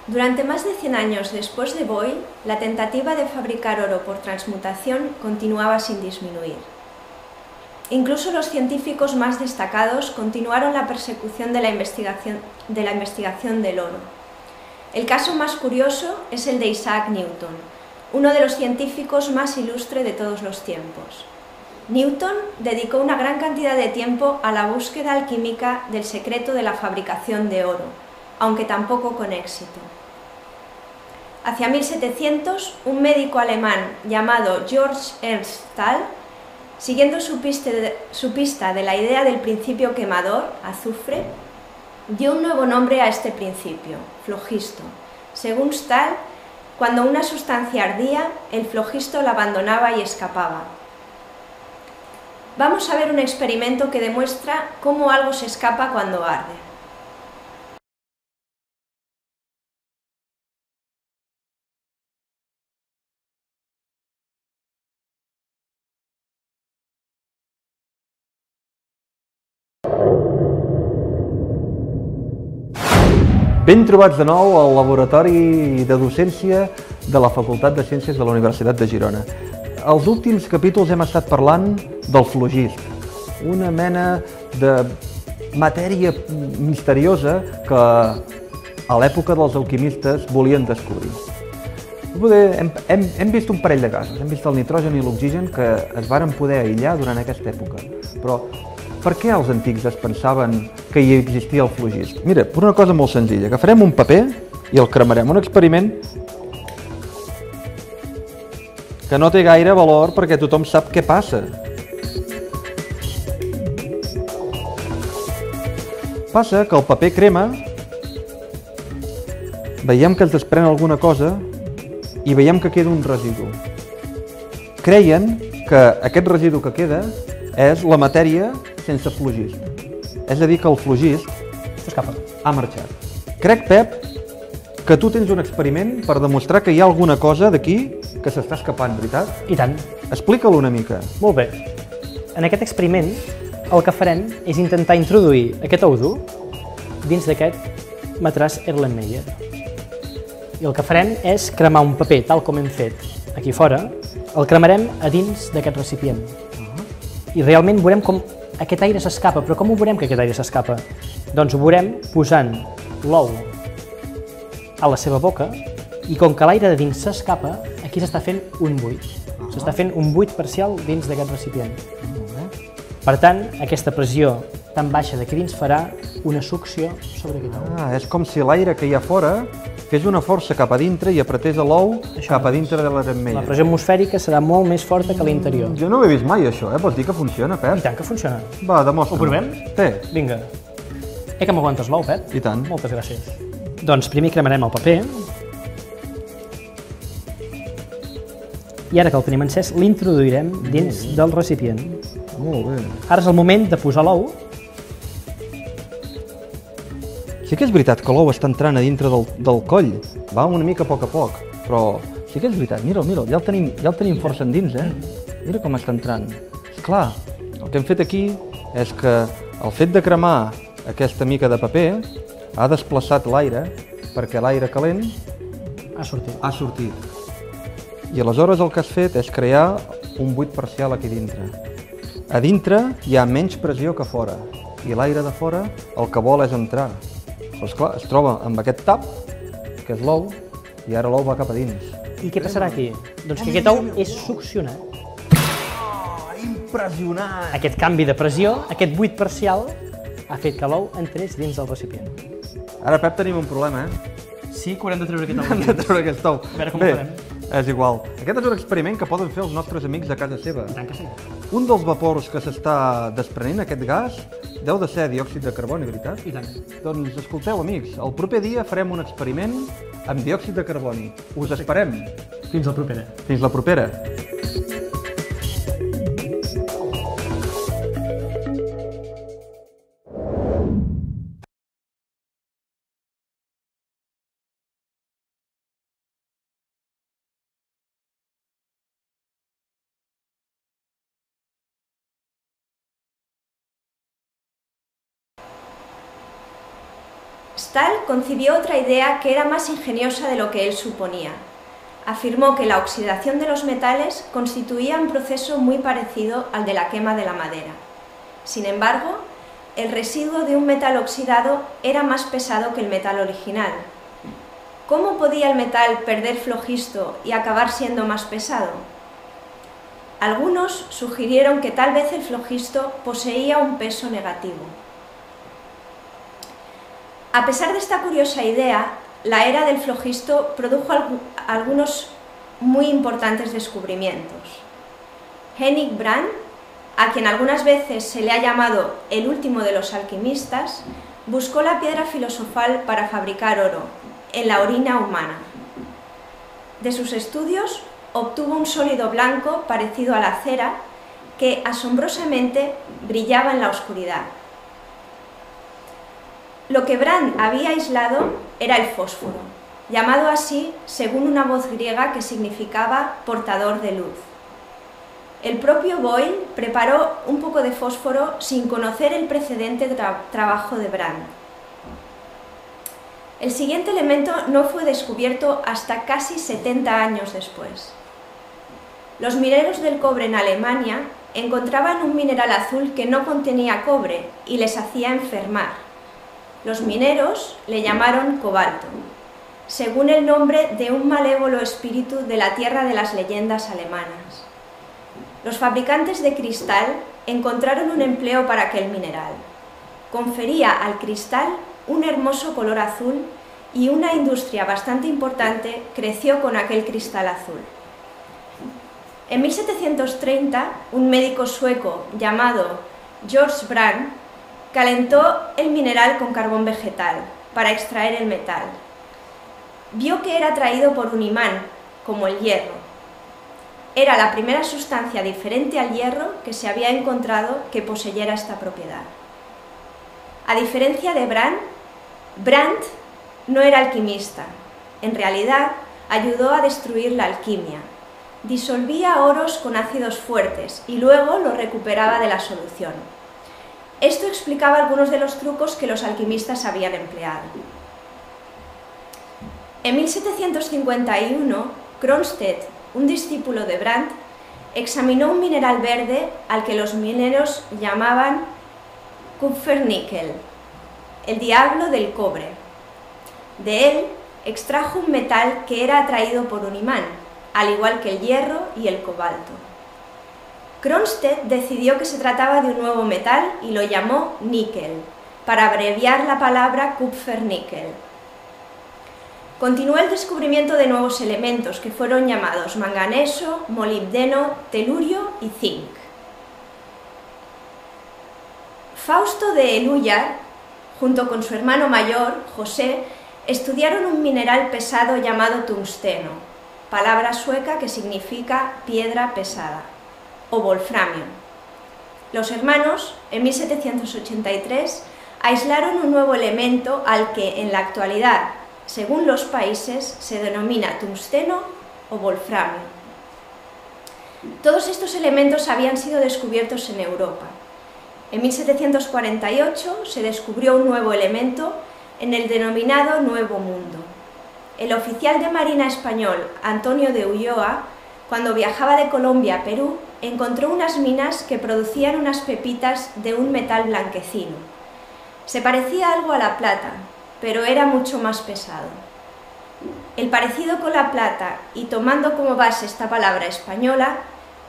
Durante más de 100 años después de Boyle, la tentativa de fabricar oro por transmutación continuaba sin disminuir. Incluso los científicos más destacados continuaron la persecución de la investigación del oro. El caso más curioso es el de Isaac Newton, uno de los científicos más ilustres de todos los tiempos. Newton dedicó una gran cantidad de tiempo a la búsqueda alquímica del secreto de la fabricación de oro, aunque tampoco con éxito. Hacia 1700, un médico alemán llamado Georg Ernst Stahl, siguiendo su pista de la idea del principio quemador, azufre, dio un nuevo nombre a este principio, flogisto. Según Stahl, cuando una sustancia ardía, el flogisto la abandonaba y escapaba. Vamos a ver un experimento que demuestra cómo algo se escapa cuando arde. Ben trobats de nou al laboratori de docència de la Facultat de Ciències de la Universitat de Girona. Als últims capítols hem estat parlant del flogist, una mena de matèria misteriosa que a l'època dels alquimistes volien descobrir. Hem vist un parell de gasos, hem vist el nitrogen i l'oxigen que es varen poder aïllar durant aquesta època, però per què els antics es pensaven que hi existia el flogist? Mira, per una cosa molt senzilla, agafarem un paper i el cremarem, un experiment que no té gaire valor perquè tothom sap què passa. Passa que el paper crema, veiem que es desprèn alguna cosa i veiem que queda un residu. Creien que aquest residu que queda és la matèria sense flogist. És a dir, que el flogist ha marxat. Crec, Pep, que tu tens un experiment per demostrar que hi ha alguna cosa d'aquí que s'està escapant, veritat? I tant. Explica-lo una mica. Molt bé. En aquest experiment, el que farem és intentar introduir aquest O2 dins d'aquest matràs Erlenmeyer. I el que farem és cremar un paper, tal com hem fet aquí fora, el cremarem a dins d'aquest recipient. I realment veurem com aquest aire s'escapa. Però com ho veurem que aquest aire s'escapa? Doncs ho veurem posant l'ou a la seva boca i com que l'aire de dins s'escapa, aquí s'està fent un buit. S'està fent un buit parcial dins d'aquest recipient. Per tant, aquesta pressió tan baixa d'aquí dins farà una succió sobre aquest ou. És com si l'aire que hi ha fora fes una força cap a dintre i apretés l'ou cap a dintre de l'Erlenmeyer. La pressió atmosfèrica serà molt més forta que a l'interior. Jo no ho he vist mai, això, Vols dir que funciona, Pep? I tant que funciona. Va, demostra-m'ho. Ho provem? Sí. Vinga. Que m'aguantes l'ou, Pep? I tant. Moltes gràcies. Doncs primer cremarem el paper. I ara que el tenim encès, l'introduirem dins del recipient. Molt bé. Ara és el moment de posar l'ou. Sí que és veritat que l'ou està entrant a dintre del coll. Va una mica a poc, però sí que és veritat. Mira'l, ja el tenim força endins, Mira com està entrant. Esclar, el que hem fet aquí és que el fet de cremar aquesta mica de paper ha desplaçat l'aire perquè l'aire calent ha sortit. I aleshores el que has fet és crear un buit parcial aquí dintre. A dintre hi ha menys pressió que fora i l'aire de fora el que vol és entrar. Però esclar, es troba amb aquest tap, que és l'ou, i ara l'ou va cap a dins. I què passarà aquí? Doncs que aquest ou és succionat. Impressionant! Aquest canvi de pressió, aquest buit parcial, ha fet que l'ou entrés dins del recipient. Ara, Pep, tenim un problema, Sí, que haurem de treure aquest ou. Hem de treure aquest ou. A veure com ho farem. És igual. Aquest és un experiment que poden fer els nostres amics a casa seva. I tant que sí. Un dels vapors que s'està desprenent, aquest gas, deu de ser diòxid de carboni, veritat? I tant. Doncs escolteu, amics, el proper dia farem un experiment amb diòxid de carboni. Us esperem. Fins la propera. Fins la propera. Stahl concibió otra idea que era más ingeniosa de lo que él suponía. Afirmó que la oxidación de los metales constituía un proceso muy parecido al de la quema de la madera. Sin embargo, el residuo de un metal oxidado era más pesado que el metal original. ¿Cómo podía el metal perder flogisto y acabar siendo más pesado? Algunos sugirieron que tal vez el flogisto poseía un peso negativo. A pesar de esta curiosa idea, la era del flogisto produjo algunos muy importantes descubrimientos. Henrik Brand, a quien algunas veces se le ha llamado el último de los alquimistas, buscó la piedra filosofal para fabricar oro, en la orina humana. De sus estudios obtuvo un sólido blanco parecido a la cera que asombrosamente brillaba en la oscuridad. Lo que Brand había aislado era el fósforo, llamado así según una voz griega que significaba portador de luz. El propio Boyle preparó un poco de fósforo sin conocer el precedente trabajo de Brand. El siguiente elemento no fue descubierto hasta casi 70 años después. Los mineros del cobre en Alemania encontraban un mineral azul que no contenía cobre y les hacía enfermar. Los mineros le llamaron cobalto, según el nombre de un malévolo espíritu de la tierra de las leyendas alemanas. Los fabricantes de cristal encontraron un empleo para aquel mineral. Confería al cristal un hermoso color azul y una industria bastante importante creció con aquel cristal azul. En 1730, un médico sueco llamado George Brand calentó el mineral con carbón vegetal para extraer el metal. Vio que era atraído por un imán, como el hierro. Era la primera sustancia diferente al hierro que se había encontrado que poseyera esta propiedad. A diferencia de Brand, Brandt no era alquimista. En realidad, ayudó a destruir la alquimia. Disolvía oros con ácidos fuertes y luego los recuperaba de la solución. Esto explicaba algunos de los trucos que los alquimistas habían empleado. En 1751, Cronstedt, un discípulo de Brandt, examinó un mineral verde al que los mineros llamaban Kupfernickel, el diablo del cobre. De él extrajo un metal que era atraído por un imán, al igual que el hierro y el cobalto. Cronstedt decidió que se trataba de un nuevo metal y lo llamó níquel, para abreviar la palabra Kupfernickel. Continuó el descubrimiento de nuevos elementos que fueron llamados manganeso, molibdeno, telurio y zinc. Fausto de Eluyar, junto con su hermano mayor, José, estudiaron un mineral pesado llamado tungsteno, palabra sueca que significa piedra pesada, o wolframio. Los hermanos, en 1783, aislaron un nuevo elemento al que en la actualidad, según los países, se denomina tungsteno o wolframio. Todos estos elementos habían sido descubiertos en Europa. En 1748 se descubrió un nuevo elemento en el denominado Nuevo Mundo. El oficial de Marina español, Antonio de Ulloa, cuando viajaba de Colombia a Perú, encontró unas minas que producían unas pepitas de un metal blanquecino. Se parecía algo a la plata, pero era mucho más pesado. El parecido con la plata, y tomando como base esta palabra española,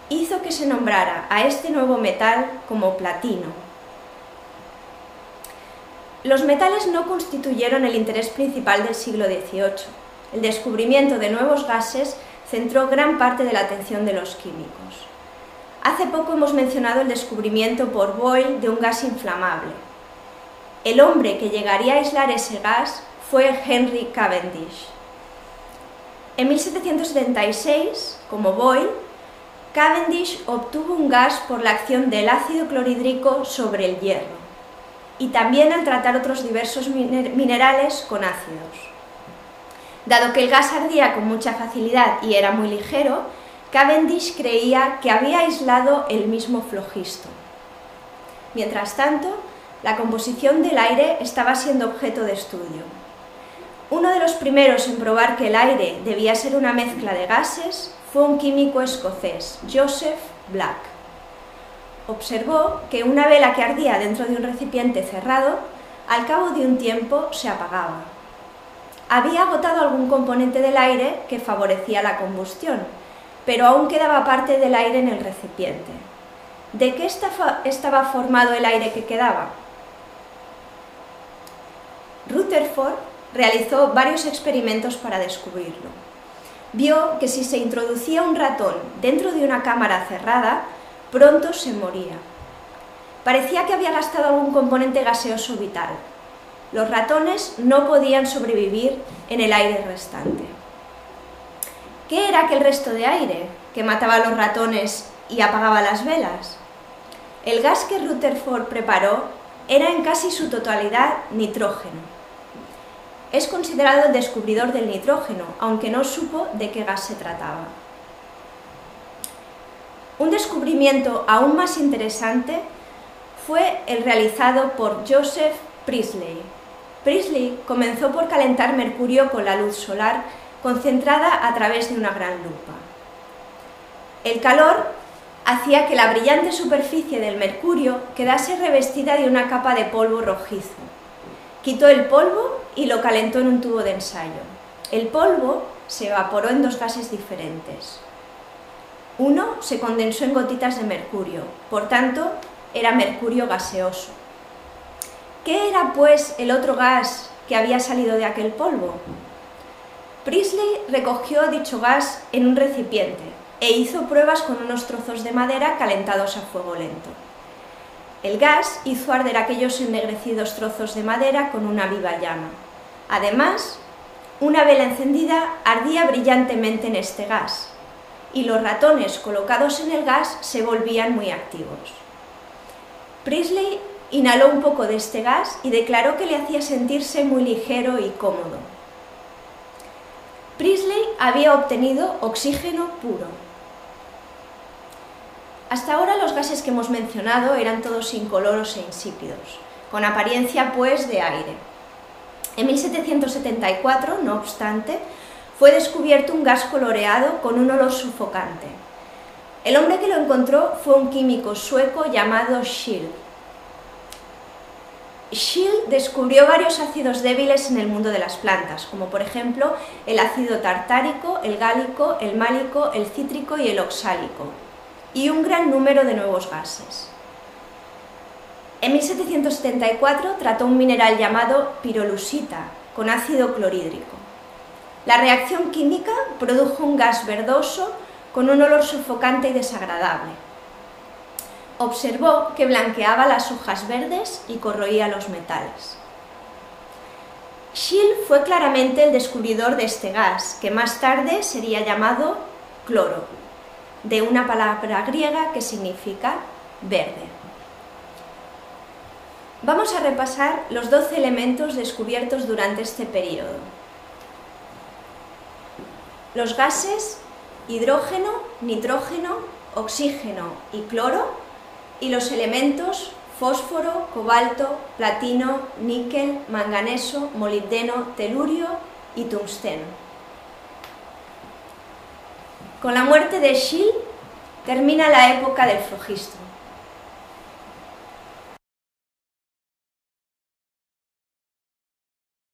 hizo que se nombrara a este nuevo metal como platino. Los metales no constituyeron el interés principal del siglo XVIII. El descubrimiento de nuevos gases centró gran parte de la atención de los químicos. Hace poco hemos mencionado el descubrimiento por Boyle de un gas inflamable. El hombre que llegaría a aislar ese gas fue Henry Cavendish. En 1776, como Boyle, Cavendish obtuvo un gas por la acción del ácido clorhídrico sobre el hierro y también al tratar otros diversos minerales con ácidos. Dado que el gas ardía con mucha facilidad y era muy ligero, Cavendish creía que había aislado el mismo flogisto. Mientras tanto, la composición del aire estaba siendo objeto de estudio. Uno de los primeros en probar que el aire debía ser una mezcla de gases fue un químico escocés, Joseph Black. Observó que una vela que ardía dentro de un recipiente cerrado, al cabo de un tiempo se apagaba. Había agotado algún componente del aire que favorecía la combustión, pero aún quedaba parte del aire en el recipiente. ¿De qué estaba formado el aire que quedaba? Rutherford realizó varios experimentos para descubrirlo. Vio que si se introducía un ratón dentro de una cámara cerrada, pronto se moría. Parecía que había gastado algún componente gaseoso vital. Los ratones no podían sobrevivir en el aire restante. ¿Qué era aquel resto de aire que mataba a los ratones y apagaba las velas? El gas que Rutherford preparó era en casi su totalidad nitrógeno. Es considerado el descubridor del nitrógeno, aunque no supo de qué gas se trataba. Un descubrimiento aún más interesante fue el realizado por Joseph Priestley. Priestley comenzó por calentar mercurio con la luz solar concentrada a través de una gran lupa. El calor hacía que la brillante superficie del mercurio quedase revestida de una capa de polvo rojizo. Quitó el polvo y lo calentó en un tubo de ensayo. El polvo se evaporó en dos gases diferentes. Uno se condensó en gotitas de mercurio, por tanto, era mercurio gaseoso. ¿Qué era, pues, el otro gas que había salido de aquel polvo? Priestley recogió dicho gas en un recipiente e hizo pruebas con unos trozos de madera calentados a fuego lento. El gas hizo arder aquellos ennegrecidos trozos de madera con una viva llama. Además, una vela encendida ardía brillantemente en este gas, y los ratones colocados en el gas se volvían muy activos. Priestley inhaló un poco de este gas y declaró que le hacía sentirse muy ligero y cómodo. Priestley había obtenido oxígeno puro. Hasta ahora los gases que hemos mencionado eran todos incoloros e insípidos, con apariencia pues de aire. En 1774, no obstante, fue descubierto un gas coloreado con un olor sufocante. El hombre que lo encontró fue un químico sueco llamado Scheele. Scheele descubrió varios ácidos débiles en el mundo de las plantas, como por ejemplo el ácido tartárico, el gálico, el málico, el cítrico y el oxálico, y un gran número de nuevos gases. En 1774 trató un mineral llamado pirolusita con ácido clorhídrico. La reacción química produjo un gas verdoso con un olor sofocante y desagradable. Observó que blanqueaba las hojas verdes y corroía los metales. Scheele fue claramente el descubridor de este gas, que más tarde sería llamado cloro, de una palabra griega que significa verde. Vamos a repasar los 12 elementos descubiertos durante este periodo. Los gases hidrógeno, nitrógeno, oxígeno y cloro, y los elementos fósforo, cobalto, platino, níquel, manganeso, molibdeno, telurio y tungsteno. Con la muerte de Scheele termina la época del flogisto.